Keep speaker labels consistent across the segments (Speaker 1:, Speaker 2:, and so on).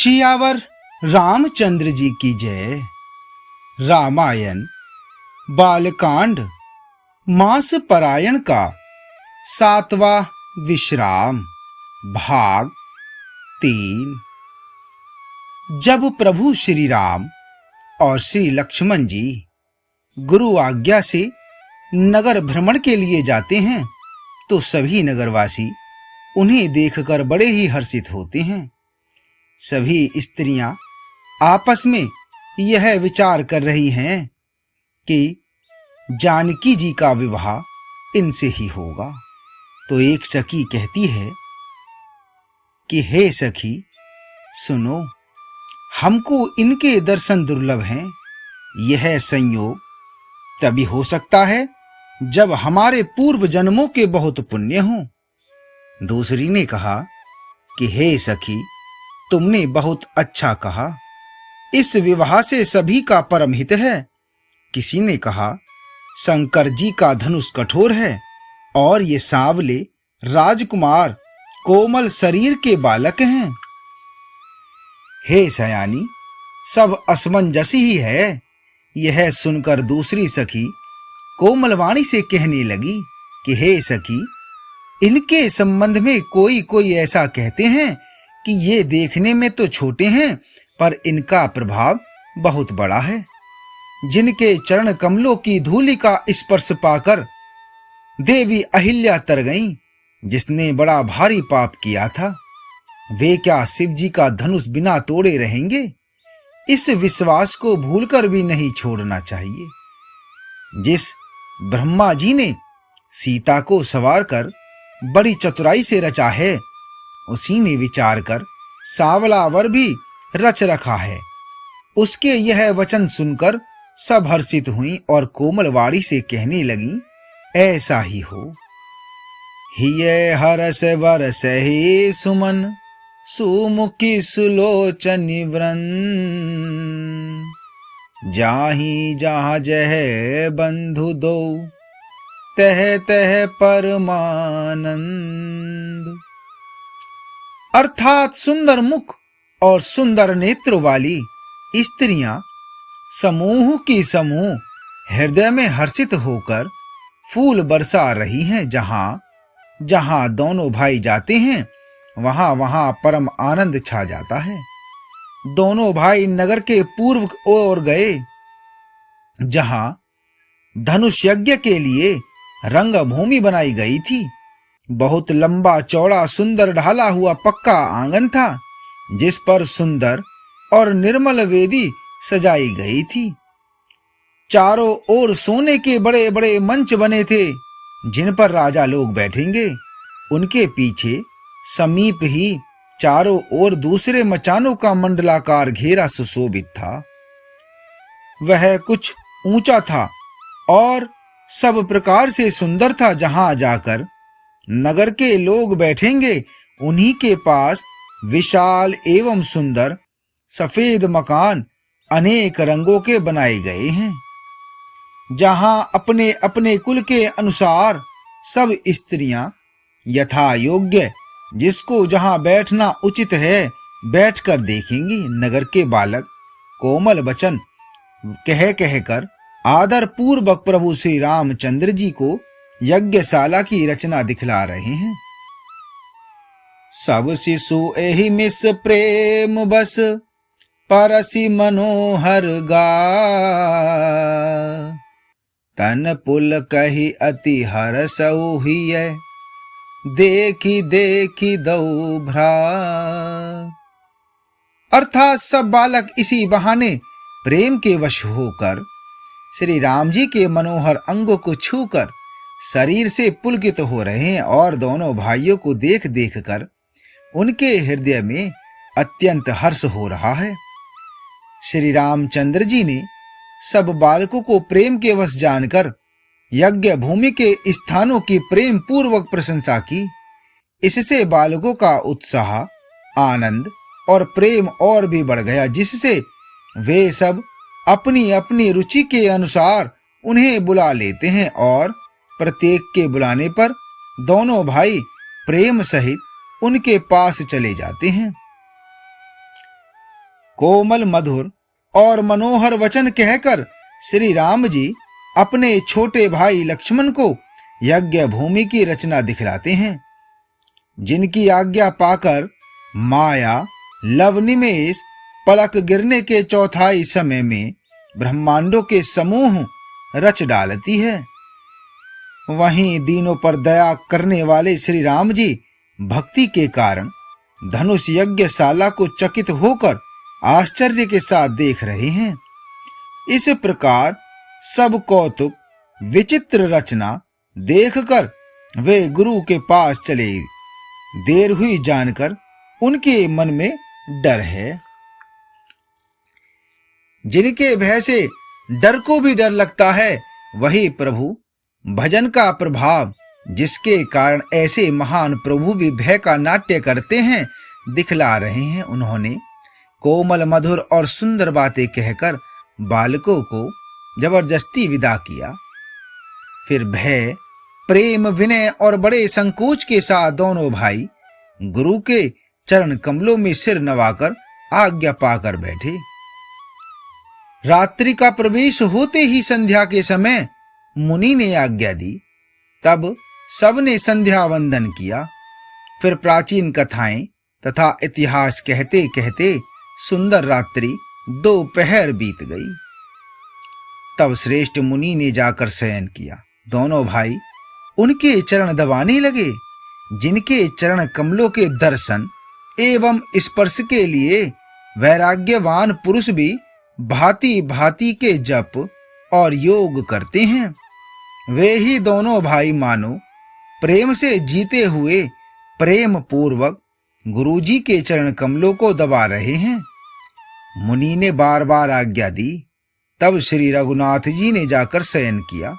Speaker 1: सियावर रामचंद्र जी की जय। रामायण बालकांड मास परायण का 7वां विश्राम भाग 3। जब प्रभु श्री राम और श्री लक्ष्मण जी गुरु आज्ञा से नगर भ्रमण के लिए जाते हैं तो सभी नगरवासी उन्हें देखकर बड़े ही हर्षित होते हैं। सभी स्त्रियां आपस में यह विचार कर रही हैं कि जानकी जी का विवाह इनसे ही होगा। तो एक सखी कहती है कि हे सखी सुनो, हमको इनके दर्शन दुर्लभ हैं। यह संयोग तभी हो सकता है जब हमारे पूर्व जन्मों के बहुत पुण्य हों। दूसरी ने कहा कि हे सखी, तुमने बहुत अच्छा कहा, इस विवाह से सभी का परम हित है। किसी ने कहा शंकर जी का धनुष कठोर है और ये सांवले राजकुमार कोमल शरीर के बालक हैं। हे सयानी, सब असमंजस ही है। यह सुनकर दूसरी सखी कोमलवाणी से कहने लगी कि हे सखी, इनके संबंध में कोई ऐसा कहते हैं कि ये देखने में तो छोटे हैं पर इनका प्रभाव बहुत बड़ा है। जिनके चरण कमलों की धूलि का स्पर्श पाकर देवी अहिल्या तर गईं, जिसने बड़ा भारी पाप किया था, वे क्या शिव जी का धनुष बिना तोड़े रहेंगे? इस विश्वास को भूलकर भी नहीं छोड़ना चाहिए। जिस ब्रह्मा जी ने सीता को सवार कर बड़ी चतुराई से रचा है, उसी ने विचार कर सांवला वर भी रच रखा है। उसके यह वचन सुनकर सब हर्षित हुई और कोमलवाणी से कहने लगी, ऐसा ही हो। हिय हरस बरस ही सुमन, सुमुखी सुलोचनि वृंद, जाहि जहाँ जह बंधु दो, तह तह परमानंद। अर्थात सुंदर मुख और सुंदर नेत्र वाली स्त्रियां समूह की समूह हृदय में हर्षित होकर फूल बरसा रही हैं। जहां जहां दोनों भाई जाते हैं वहां वहां परम आनंद छा जाता है। दोनों भाई नगर के पूर्व ओर गए, जहां धनुष यज्ञ के लिए रंगभूमि बनाई गई थी। बहुत लंबा चौड़ा सुंदर ढाला हुआ पक्का आंगन था, जिस पर सुंदर और निर्मल वेदी सजाई गई थी। चारों ओर सोने के बड़े बड़े मंच बने थे, जिन पर राजा लोग बैठेंगे। उनके पीछे समीप ही चारों ओर दूसरे मचानों का मंडलाकार घेरा सुशोभित था। वह कुछ ऊंचा था और सब प्रकार से सुंदर था। जहां जाकर नगर के लोग बैठेंगे, उन्हीं के पास विशाल एवं सुंदर सफेद मकान अनेक रंगों के बनाए गए हैं। जहां अपने अपने कुल के अनुसार सब स्त्रियां यथा योग्य जिसको जहां बैठना उचित है बैठकर देखेंगी। नगर के बालक कोमल वचन कह कहकर आदर पूर्वक प्रभु श्री रामचंद्र जी को यज्ञशाला की रचना दिखला रहे हैं। सब शिशु एहि मिस प्रेम बस, परसि मनोहर गा, तन पुल कही अति हरसउ हिय, देखी देखी दऊ भ्रा। अर्थात सब बालक इसी बहाने प्रेम के वश होकर श्री राम जी के मनोहर अंगों को छूकर शरीर से पुलकित हो रहे हैं और दोनों भाइयों को देख देख कर उनके हृदय में अत्यंत हर्ष हो रहा है। श्री रामचंद्र जी ने सब बालकों को प्रेम के वश जानकर यज्ञ भूमि के स्थानों की प्रेम पूर्वक प्रशंसा की। इससे बालकों का उत्साह, आनंद और प्रेम और भी बढ़ गया, जिससे वे सब अपनी अपनी रुचि के अनुसार उन्हें बुला लेते हैं और प्रत्येक के बुलाने पर दोनों भाई प्रेम सहित उनके पास चले जाते हैं। कोमल मधुर और मनोहर वचन कहकर श्री राम जी अपने छोटे भाई लक्ष्मण को यज्ञ भूमि की रचना दिखलाते हैं, जिनकी आज्ञा पाकर माया लवनिमेष पलक गिरने के चौथाई समय में ब्रह्मांडों के समूह रच डालती है। वहीं दीनों पर दया करने वाले श्री राम जी भक्ति के कारण धनुष यज्ञशाला को चकित होकर आश्चर्य के साथ देख रहे हैं। इस प्रकार सब कौतुक विचित्र रचना देखकर वे गुरु के पास चले। देर हुई जानकर उनके मन में डर है। जिनके भय से डर को भी डर लगता है, वही प्रभु भजन का प्रभाव, जिसके कारण ऐसे महान प्रभु भी भय का नाट्य करते हैं, दिखला रहे हैं। उन्होंने कोमल मधुर और सुंदर बातें कहकर बालकों को जबरदस्ती विदा किया। फिर भय, प्रेम, विनय और बड़े संकोच के साथ दोनों भाई गुरु के चरण कमलों में सिर नवाकर आज्ञा पाकर बैठे। रात्रि का प्रवेश होते ही संध्या के समय मुनि ने आज्ञा दी। तब सबने संध्या वंदन किया। फिर प्राचीन कथाएं तथा इतिहास कहते कहते सुंदर रात्रि दोपहर बीत गई। तब श्रेष्ठ मुनि ने जाकर शयन किया। दोनों भाई उनके चरण दबाने लगे। जिनके चरण कमलों के दर्शन एवं स्पर्श के लिए वैराग्यवान पुरुष भी भांति भांति के जप और योग करते हैं, वे ही दोनों भाई मानो प्रेम से जीते हुए प्रेम पूर्वक गुरुजी के चरण कमलों को दबा रहे हैं। मुनि ने बार बार आज्ञा दी। तब श्री रघुनाथ जी ने जाकर शयन किया।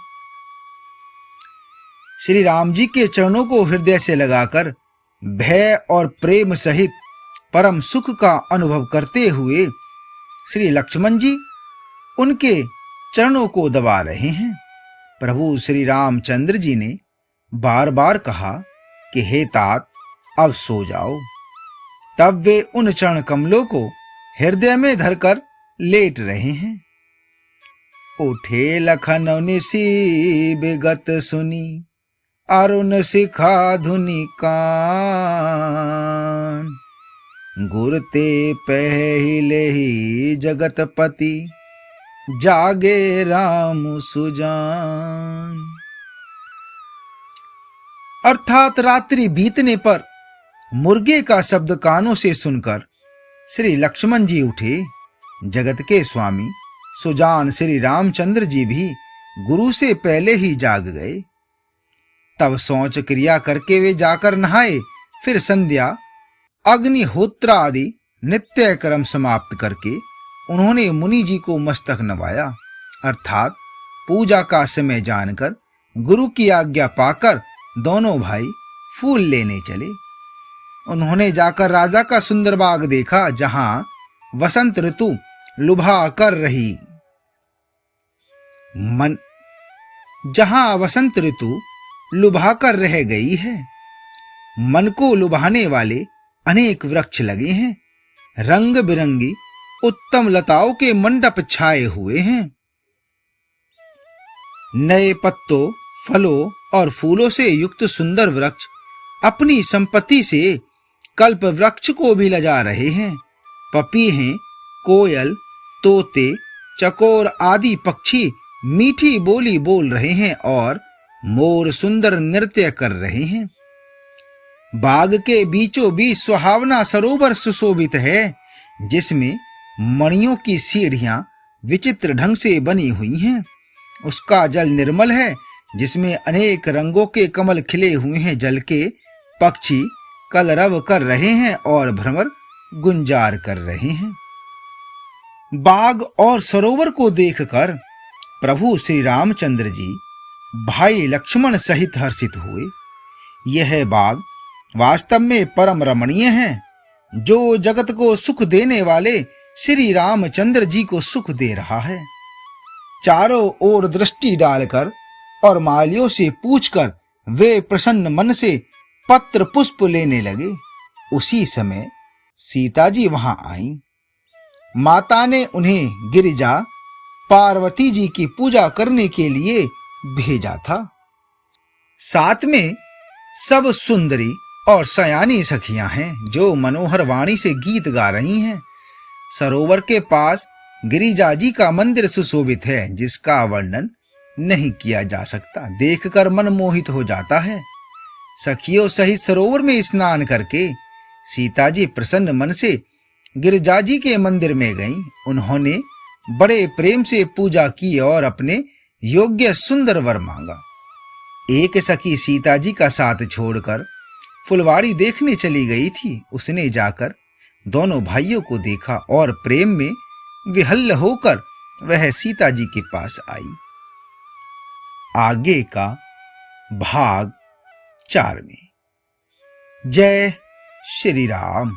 Speaker 1: श्री राम जी के चरणों को हृदय से लगाकर भय और प्रेम सहित परम सुख का अनुभव करते हुए श्री लक्ष्मण जी उनके चरणों को दबा रहे हैं। प्रभु श्री रामचंद्र जी ने बार बार कहा कि हे तात, अब सो जाओ। तब वे उन चरण कमलों को हृदय में धरकर लेट रहे हैं। उठे लखन निसी बेगत सुनी, अरुण शिखा धुनि कान। गुरते पहिले ही जगतपति, जागे राम सुजान। अर्थात रात्रि बीतने पर मुर्गे का शब्द कानों से सुनकर श्री लक्ष्मण जी उठे। जगत के स्वामी सुजान श्री रामचंद्र जी भी गुरु से पहले ही जाग गए। तब शौच क्रिया करके वे जाकर नहाए। फिर संध्या, अग्निहोत्र आदि नित्य कर्म समाप्त करके उन्होंने मुनि जी को मस्तक नवाया। अर्थात पूजा का समय जानकर गुरु की आज्ञा पाकर दोनों भाई फूल लेने चले। उन्होंने जाकर राजा का सुंदर बाग देखा, जहां वसंत ऋतु लुभा कर रही वसंत ऋतु लुभा कर रह गई है। मन को लुभाने वाले अनेक वृक्ष लगे हैं। रंग बिरंगी उत्तम लताओं के मंडप छाए हुए हैं। नए पत्तों, फलों और फूलों से युक्त सुंदर वृक्ष अपनी संपत्ति से कल्प वृक्ष को भी लजा रहे हैं। पपीहे, कोयल, तोते, चकोर आदि पक्षी मीठी बोली बोल रहे हैं और मोर सुंदर नृत्य कर रहे हैं। बाग के बीचों बीच सुहावना सरोवर सुशोभित है, जिसमें मणियों की सीढ़ियां विचित्र ढंग से बनी हुई हैं। उसका जल निर्मल है, जिसमें अनेक रंगों के कमल खिले हुए हैं। जल के पक्षी कलरव कर रहे हैं और भ्रमर गुंजार कर रहे हैं। बाग और सरोवर को देखकर प्रभु श्री रामचंद्र जी भाई लक्ष्मण सहित हर्षित हुए। यह बाग वास्तव में परम रमणीय है, जो जगत को सुख देने वाले श्री रामचंद्र जी को सुख दे रहा है। चारों ओर दृष्टि डालकर और मालियों से पूछकर वे प्रसन्न मन से पत्र पुष्प लेने लगे। उसी समय सीता जी वहां आईं। माता ने उन्हें गिरिजा पार्वती जी की पूजा करने के लिए भेजा था। साथ में सब सुंदरी और सयानी सखियां हैं जो मनोहर वाणी से गीत गा रही हैं। सरोवर के पास गिरिजा जी का मंदिर सुशोभित है, जिसका वर्णन नहीं किया जा सकता। देखकर मन मोहित हो जाता है। सखियों सहित सरोवर में स्नान करके सीता जी प्रसन्न मन से गिरिजा जी के मंदिर में गईं। उन्होंने बड़े प्रेम से पूजा की और अपने योग्य सुंदर वर मांगा। एक सखी सीता जी का साथ छोड़कर फुलवाड़ी देखने चली गई थी। उसने जाकर दोनों भाइयों को देखा और प्रेम में विहल्ल होकर वह सीता जी के पास आई। आगे का भाग 4 में। जय श्री राम।